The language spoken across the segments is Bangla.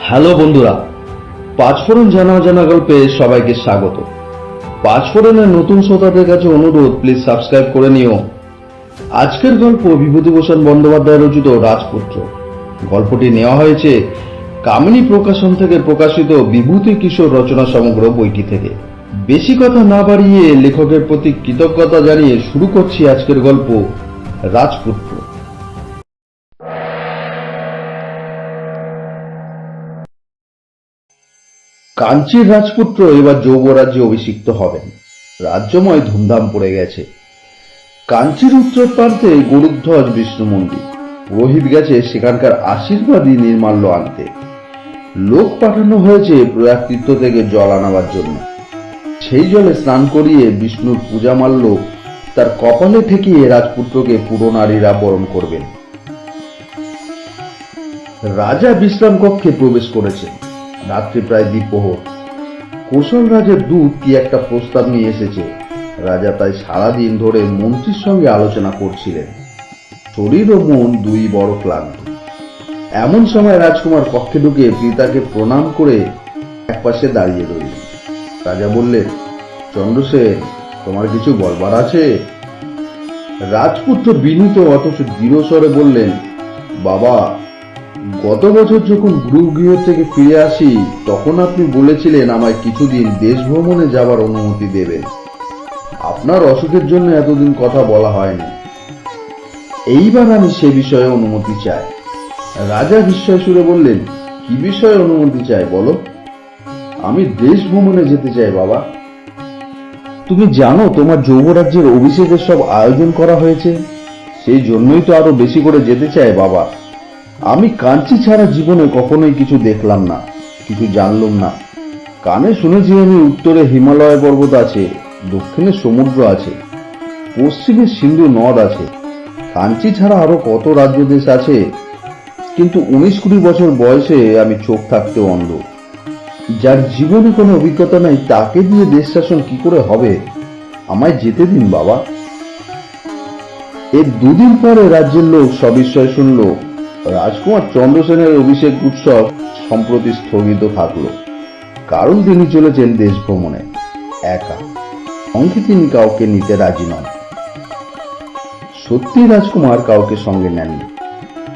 হ্যালো বন্ধুরা, পাঁচফোড়ন জানা অজানা গল্পে সবাইকে স্বাগত। পাঁচফোড়নের নতুন শ্রোতাদের কাছে অনুরোধ, প্লিজ সাবস্ক্রাইব করে নিও। আজকের গল্প বিভূতিভূষণ বন্দ্যোপাধ্যায় রচিত রাজপুত্র। গল্পটি নেওয়া হয়েছে কামিনী প্রকাশন থেকে প্রকাশিত বিভূতি কিশোর রচনা সমগ্র বইটি থেকে। বেশি কথা না বাড়িয়ে লেখকের প্রতি কৃতজ্ঞতা জানিয়ে শুরু করছি আজকের গল্প রাজপুত্র। কাঞ্চীর রাজপুত্র এবার যৌবরাজ্যে অভিষিক্ত হবেন। রাজ্যময় ধুমধাম পড়ে গেছে। কাঞ্চীর উত্তর প্রান্তে গরুধ্বজ বিষ্ণু মন্দির। পুরোহিত গেছে সেখানকার আশীর্বাদী নির্মাল্য আনতে। লোক পাঠানো হয়েছে প্রয়াগ তীর্থ থেকে জল আনাবার জন্য। সেই জলে স্নান করিয়ে বিষ্ণুর পূজামাল্য তার কপালে ঠেকিয়ে রাজপুত্রকে পুরনারীরা বরণ করবেন। রাজা বিশ্রাম কক্ষে প্রবেশ করেছেন। রাত্রি প্রায় দ্বিপ্রহর। কৌশল রাজের দূত কি একটা প্রস্তাব নিয়ে এসেছে। রাজা তাই সারাদিন ধরে মন্ত্রীর সঙ্গে আলোচনা করছিলেন। শরীর ও মন দুই বড় ক্লান্ত। এমন সময় রাজকুমার কক্ষে ঢুকে পিতাকে প্রণাম করে একপাশে দাঁড়িয়ে রইলেন। রাজা বললেন, চন্দ্রসেন, তোমার কিছু বলবার আছে? রাজপুত্র বিনীত অথচ দৃঢ় স্বরে বললেন, বাবা, গত বছর যখন গুরুগৃহ থেকে ফিরে আসি তখন আপনি বলেছিলেন আমায় কিছুদিন দেশ ভ্রমণে যাবার অনুমতি দেবেন। আপনার অসুখের জন্য এতদিন কথা বলা হয়নি। এইবার আমি সে বিষয়ে অনুমতি চাই। রাজা বিস্ময় সুরে বললেন, কি বিষয়ে অনুমতি চাই বলো? আমি দেশ ভ্রমণে যেতে চাই বাবা। তুমি জানো তোমার যৌবরাজ্যের অভিষেকের সব আয়োজন করা হয়েছে। সেই জন্যই তো আরো বেশি করে যেতে চাই বাবা। আমি কাঞ্চি ছাড়া জীবনে কখনোই কিছু দেখলাম না, কিছু জানলাম না। কানে শুনেছি আমি উত্তরে হিমালয় পর্বত আছে, দক্ষিণে সমুদ্র আছে, পশ্চিমে সিন্ধু নদ আছে। কাঞ্চি ছাড়া আরো কত রাজ্য দেশ আছে, কিন্তু 19-20 বছর বয়সে আমি চোখ থাকতেও অন্ধ। যার জীবনে কোনো অভিজ্ঞতা নাই তাকে দিয়ে দেশ শাসন কি করে হবে? আমায় যেতে দিন বাবা। এর দুদিন পরে রাজ্যের লোক সবিস্ময় শুনল রাজকুমার চন্দ্রসেনের অভিষেক উৎসব সম্প্রতি স্থগিত থাকল। কারণ তিনি চলেছেন দেশ ভ্রমণে একা। সঙ্গে তিনি কাউকে নিতে রাজি নন। সত্যি রাজকুমার কাউকে সঙ্গে নেননি।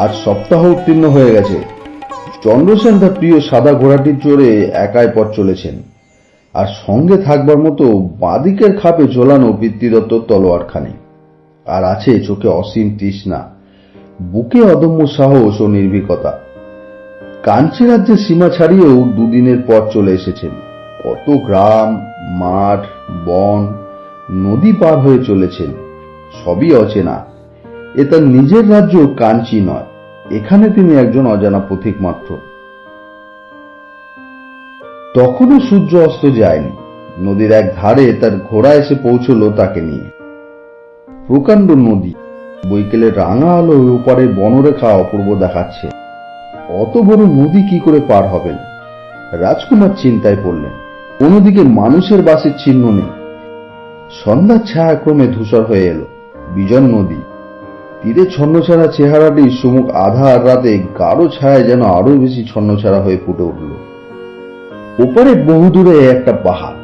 আজ সপ্তাহ উত্তীর্ণ হয়ে গেছে। চন্দ্রসেন তার প্রিয় সাদা ঘোড়াটির চড়ে একাই পথ চলেছেন। আর সঙ্গে থাকবার মতো বাঁদিকের খাপে ঝোলানো পিতৃদত্ত তলোয়ারখানি। আর আছে চোখে অসীম তৃষ্ণা, বুকে অদম্য সাহস ও নির্ভীকতা। কাঞ্চি রাজ্যের সীমা ছাড়িয়েও দুদিনের পথ চলে এসেছেন। কত গ্রাম, মাঠ, বন, নদী পার হয়ে চলেছেন। সবই অচেনা। এ তার নিজের রাজ্য কাঞ্চি নয়। এখানে তিনি একজন অজানা পথিক মাত্র। তখনও সূর্য অস্ত যায়নি। নদীর এক ধারে তার ঘোড়া এসে পৌঁছল তাকে নিয়ে। প্রকাণ্ড নদী, বৈকালের রাঙা আলো ওপারে বনরেখা অপূর্ব দেখাচ্ছে। অত বড় নদী কি করে পার হবেন? রাজকুমার চিন্তায় পড়লেন। কোনদিকে মানুষের বাসের চিহ্ন নেই। সন্ধ্যার ছায়া ক্রমে ধূসর হয়ে এলো। বিজন নদী তীরে ছন্নছাড়া চেহারাটি সুমুখ আধার রাতে গাঢ় ছায়া যেন আরো বেশি ছন্নছাড়া হয়ে ফুটে উঠল। ওপারে বহুদূরে একটা পাহাড়,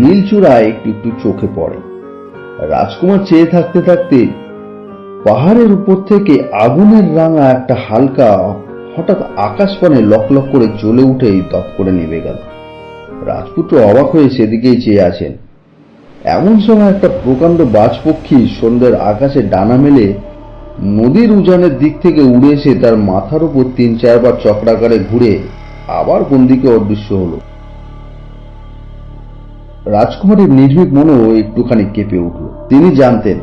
নীল চূড়ায় একটু একটু চোখে পড়ে। রাজকুমার চেয়ে থাকতে থাকতে পাহাড়ের উপর থেকে আগুনের রাঙা একটা হালকা হঠাৎ আকাশপানে লক লক করে জ্বলে উঠেই তপ করে নেমে গেল। রাজপুত্র অবাক হয়ে সেদিকেই চেয়ে আছেন। এমন সময় একটা প্রকাণ্ড বাজপক্ষী সন্ধ্যের আকাশে ডানা মেলে নদীর উজানের দিক থেকে উড়ে এসে তার মাথার উপর 3-4 বার চক্রাকারে ঘুরে আবার কোন দিকে অদৃশ্য হলো। রাজকুমারের নির্ভীক মনও একটুখানি কেঁপে উঠল। তিনি জানতেন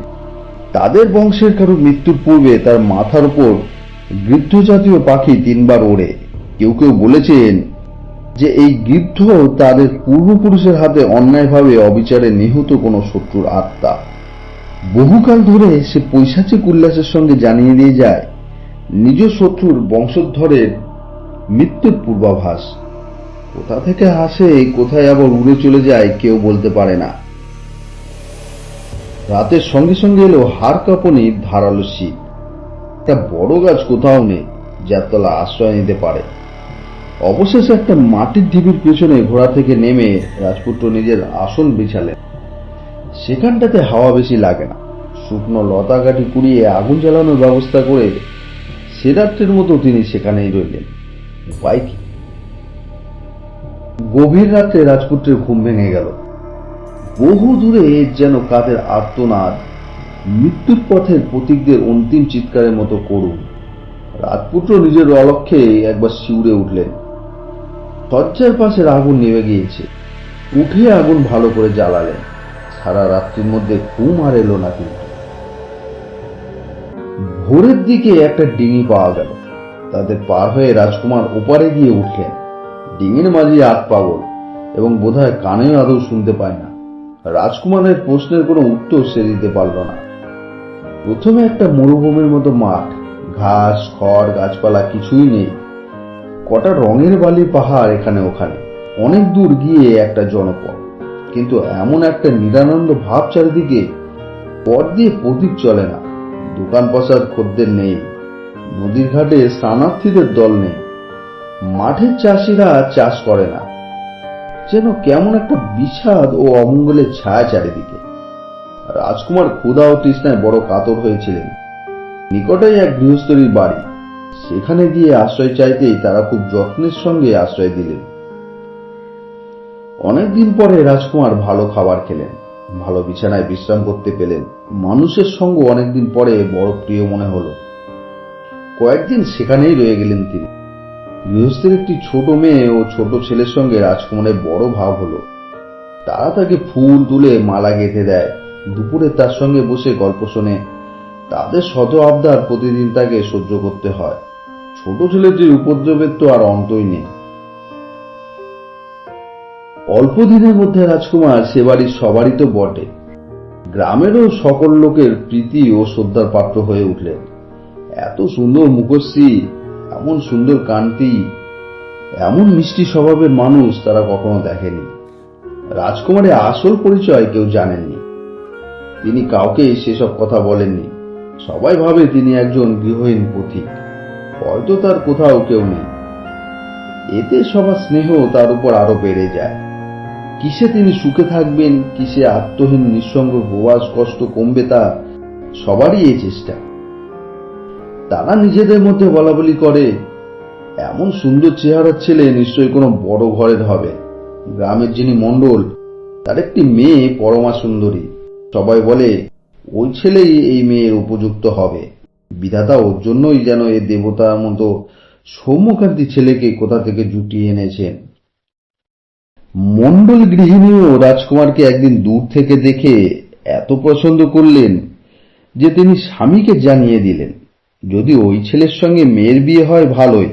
তাদের বংশের কারো মৃত্যুর পূর্বে তার মাথার উপর গৃদ্ধ জাতীয় পাখি 3 বার ওড়ে। কেউ কেউ বলেছেন যে এই গৃদ্ধ তাদের পূর্বপুরুষের হাতে অন্যায়ভাবে অবিচারে নিহত কোনো শত্রুর আত্মা। বহুকাল ধরে সে পৈশাচিক উল্লাসের সঙ্গে জানিয়ে দিয়ে যায় নিজ শত্রুর বংশোদ্ভরের মৃত্যুর পূর্বাভাস। কোথা থেকে আসে, কোথায় আবার উড়ে চলে যায় কেউ বলতে পারে না। রাতের সঙ্গে সঙ্গে এলো হাড় কাঁপানি ধারালো শীত। একটা বড় গাছ কোথাও নেই যার তলা আশ্রয় নিতে পারে। অবশেষে একটা মাটির ঢিবির পেছনে ঘোড়া থেকে নেমে রাজপুত্র নিজের আসন বিছালেন। সেখানটাতে হাওয়া বেশি লাগে না। শুকনো লতা কাঠি কুড়িয়ে আগুন জ্বালানোর ব্যবস্থা করে সে রাত্রের মতো তিনি সেখানেই রইলেন। উপায় কি? গভীর রাত্রে রাজপুত্রের ঘুম ভেঙে গেল। বহু দূরে যেন কাদের আর্তনাদ, মৃত্যুর পথের প্রতীকদের অন্তিম চিৎকারের মতো করুন। রাজপুত্র নিজের অলক্ষ্যে একবার শিউরে উঠলেন। শয্যার পাশের আগুন নিভে গিয়েছে। উঠে আগুন ভালো করে জ্বালালেন। সারা রাত্রির মধ্যে ঘুম আর এলো না। কিন্তু ভোরের দিকে একটা ডিঙি পাওয়া গেল। তাদের পার হয়ে রাজকুমার ওপারে গিয়ে উঠলেন। ডিঙির মাঝি আট পাগল এবং বোধহয় কানেও আদৌ শুনতে পায় না। রাজকুমারের প্রশ্নের কোনো উত্তর সে দিতে পারল না। প্রথমে একটা মরুভূমির মতো মাঠ, ঘাস খড় গাছপালা কিছুই নেই। কটা রঙের বালি পাহাড় এখানে ওখানে। অনেক দূর গিয়ে একটা জনপদ, কিন্তু এমন একটা নিরানন্দ ভাব চারিদিকে। পথ দিয়ে প্রদীপ চলে না, দোকান পসার খদ্দের নেই, নদীর ঘাটে স্নানার্থীদের দল নেই, মাঠের চাষিরা চাষ করে না। যেন কেমন একটা বিষাদ ও অমঙ্গলের ছায়া চারিদিকে। রাজকুমার ক্ষুধা ও তৃষ্ণায় বড় কাতর হয়েছিলেন। নিকটেই এক গৃহস্থলীর বাড়ি। সেখানে গিয়ে আশ্রয় চাইতেই তারা খুব যত্নের সঙ্গে আশ্রয় দিলেন। অনেকদিন পরে রাজকুমার ভালো খাবার খেলেন, ভালো বিছানায় বিশ্রাম করতে পেলেন। মানুষের সঙ্গ অনেকদিন পরে বড় প্রিয় মনে হলো। কয়েকদিন সেখানেই রয়ে গেলেন তিনি। গৃহস্থের একটি ছোট মেয়ে ও ছোট ছেলের সঙ্গে রাজকুমারের বড় ভাব হলো। তারা তাকে ফুল তুলে মালা গেঁথে দেয়। দুপুরে তার সঙ্গে বসে গল্প শোনে। তাদের শত আবদার প্রতিদিন তাকে সহ্য করতে হয়। ছোট ছেলেটির উপদ্রবের তো আর অন্তই নেই। অল্প দিনের মধ্যে রাজকুমার সে বাড়ির সবারই তো বটে, গ্রামেরও সকল লোকের প্রীতি ও শ্রদ্ধার পাত্র হয়ে উঠলেন। এত সুন্দর মুখশ্রী, এমন সুন্দর কান্তি, এমন মিষ্টি স্বভাবের মানুষ তারা কখনো দেখেনি। রাজকুমারের আসল পরিচয় কেউ জানেননি। তিনি কাউকে সেসব কথা বলেননি। সবাই ভাবে তিনি একজন গৃহহীন পথিক, হয়তো তার কোথাও কেউ নেই। এতে সবার স্নেহ তার উপর আরো বেড়ে যায়। কিসে তিনি সুখে থাকবেন, কিসে আত্মহীন নিঃসঙ্গ প্রবাস কষ্ট কমবে, তা সবারই এই চেষ্টা। তারা নিজেদের মধ্যে বলাবলি করে, এমন সুন্দর চেহারার ছেলে নিশ্চয়ই কোনো বড় ঘরের হবে। গ্রামের যিনি মণ্ডল, তার একটি মেয়ে পরমা সুন্দরী। সবাই বলে ওই ছেলেই এই মেয়ের উপযুক্ত হবে। বিধাতা ওর জন্যই যেন এই দেবতার মতো সৌম্যকান্তি ছেলেকে কোথা থেকে জুটিয়ে এনেছেন। মণ্ডল গৃহিণীও রাজকুমারকে একদিন দূর থেকে দেখে এত পছন্দ করলেন যে তিনি স্বামীকে জানিয়ে দিলেন, যদি ওই ছেলের সঙ্গে মেয়ের বিয়ে হয় ভালোই,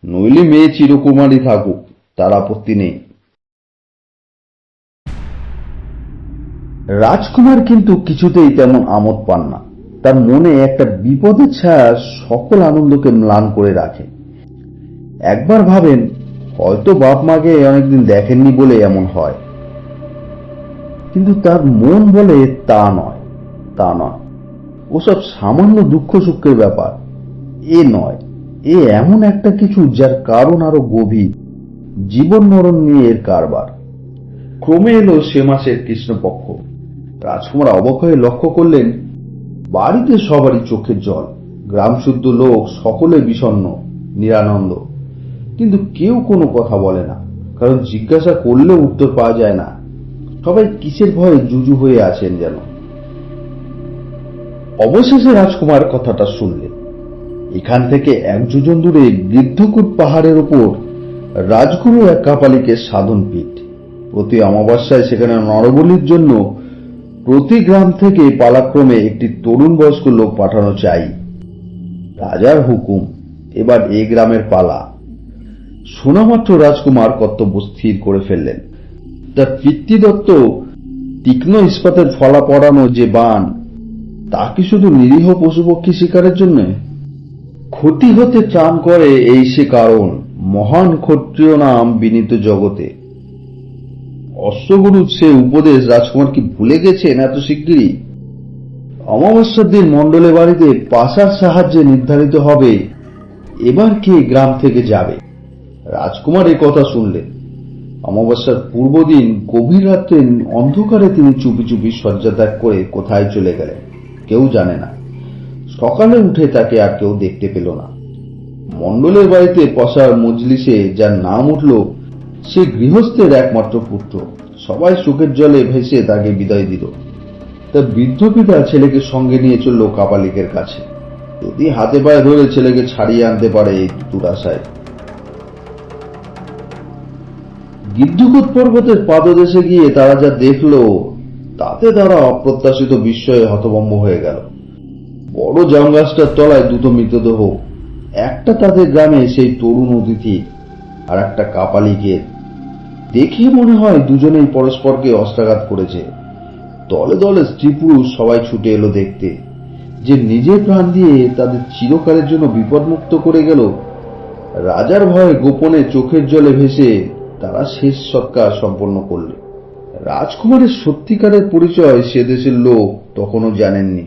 নইলে মেয়ে চিরকুমারী থাকুক, তার আপত্তি নেই। রাজকুমার কিন্তু কিছুতেই তেমন আমোদ পান না। তার মনে একটা বিপদের ছায়া সকল আনন্দকে ম্লান করে রাখে। একবার ভাবেন, হয়তো বাপ মাকে অনেকদিন দেখেননি বলে এমন হয়। কিন্তু তার মন বলে তা নয়। ওসব সামান্য দুঃখ সুখের ব্যাপার। এ নয়, এ এমন একটা কিছু যার কারণ আরো গভীর। জীবন মরণ নিয়ে এর কারবার। ক্রমে এলো সে মাসের কৃষ্ণপক্ষ। রাজকুমার অবাক হয়ে লক্ষ্য করলেন, বাড়িতে সবারই চোখের জল। গ্রাম শুদ্ধ লোক সকলে বিষণ্ণ নিরানন্দ, কিন্তু কেউ কোনো কথা বলে না। কারণ জিজ্ঞাসা করলেও উত্তর পাওয়া যায় না। সবাই কিসের ভয়ে জুজু হয়ে আছেন যেন। অবশেষে রাজকুমার কথাটা শুনলেন। এখান থেকে এক যোজন দূরে বৃদ্ধকূট পাহাড়ের উপর রাজগুরু এক কাপালিকের সাধন পীঠ। প্রতি অমাবস্যায় সেখানে নরবলির জন্য প্রতি গ্রাম থেকে পালাক্রমে একটি তরুণ বয়স্ক লোক পাঠানো চাই। রাজার হুকুম, এবার এ গ্রামের পালা। শোনামাত্র রাজকুমার কর্তব্য স্থির করে ফেললেন। তার পিতৃদত্ত তীক্ষ্ণ ইস্পাতের ফলা পড়ানো যে বাণ, তা কি শুধু নিরীহ পশুপক্ষী শিকারের জন্য? ক্ষতি হতে ত্রাণ করে এই সে কারণ, মহান ক্ষত্রিয় নাম বিনীত জগতে। অশ্বগুরু সে উপদেশ রাজকুমার কি ভুলে গেছেন এত শিগগিরই? অমাবস্যার দিন মণ্ডলের বাড়িতে পাশার সাহায্যে নির্ধারিত হবে এবার কে গ্রাম থেকে যাবে। রাজকুমার এই কথা শুনলেন। অমাবস্যার পূর্বদিন গভীর রাত্রে অন্ধকারে তিনি চুপি চুপি শয্যা ত্যাগ করে কোথায় চলে গেলেন কেউ জানে না। সকালে উঠে তাকে আর কেউ দেখতে পেল না। মণ্ডলের বাড়িতে পশার মজলিসে যার নাম উঠল সে গৃহস্থের একমাত্র পুত্র। সবাই চোখের জলে ভেসে তাকে বিদায় দিল। তার বৃদ্ধ পিতা ছেলেকে সঙ্গে নিয়ে চলল কাপালিকের কাছে, যদি হাতে পায়ে ধরে ছেলেকে ছাড়িয়ে আনতে পারে এই দুরাশায়। গিদ্ধকূট পর্বতের পাদদেশে গিয়ে তারা যা দেখল তাতে তারা অপ্রত্যাশিত বিস্ময়ে হতভম্ব হয়ে গেল। বড় জাম গাছটার তলায় দুটো মৃতদেহ, একটা তাদের গ্রামে সেই তরুণ অতিথি আর একটা কাপালিকের। দেখে মনে হয় দুজনেই পরস্পরকে অস্ত্রাঘাত করেছে। দলে দলে স্ত্রী পুরুষ সবাই ছুটে এলো দেখতে যে নিজের প্রাণ দিয়ে তাদের চিরকালের জন্য বিপদমুক্ত করে গেল। রাজার ভয়ে গোপনে চোখের জলে ভেসে তারা শেষ সৎকার সম্পন্ন করল। রাজকুমারের সত্যিকারের পরিচয় সে দেশের লোক তখনও জানেননি।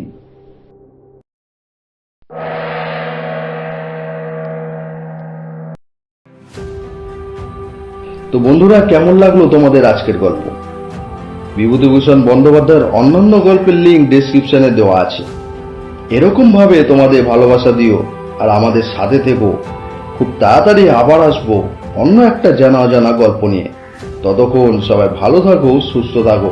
তো বন্ধুরা, কেমন লাগলো তোমাদের আজকের গল্প? বিভূতিভূষণ বন্দ্যোপাধ্যায়ের অন্যান্য গল্পের লিঙ্ক ডেসক্রিপশনে দেওয়া আছে। এরকম ভাবে তোমাদের ভালোবাসা দিও আর আমাদের সাথে থেকো। খুব তাড়াতাড়ি আবার আসবো অন্য একটা জানা অজানা গল্প নিয়ে। ততক্ষণ সবাই ভালো থাকো, সুস্থ থাকো।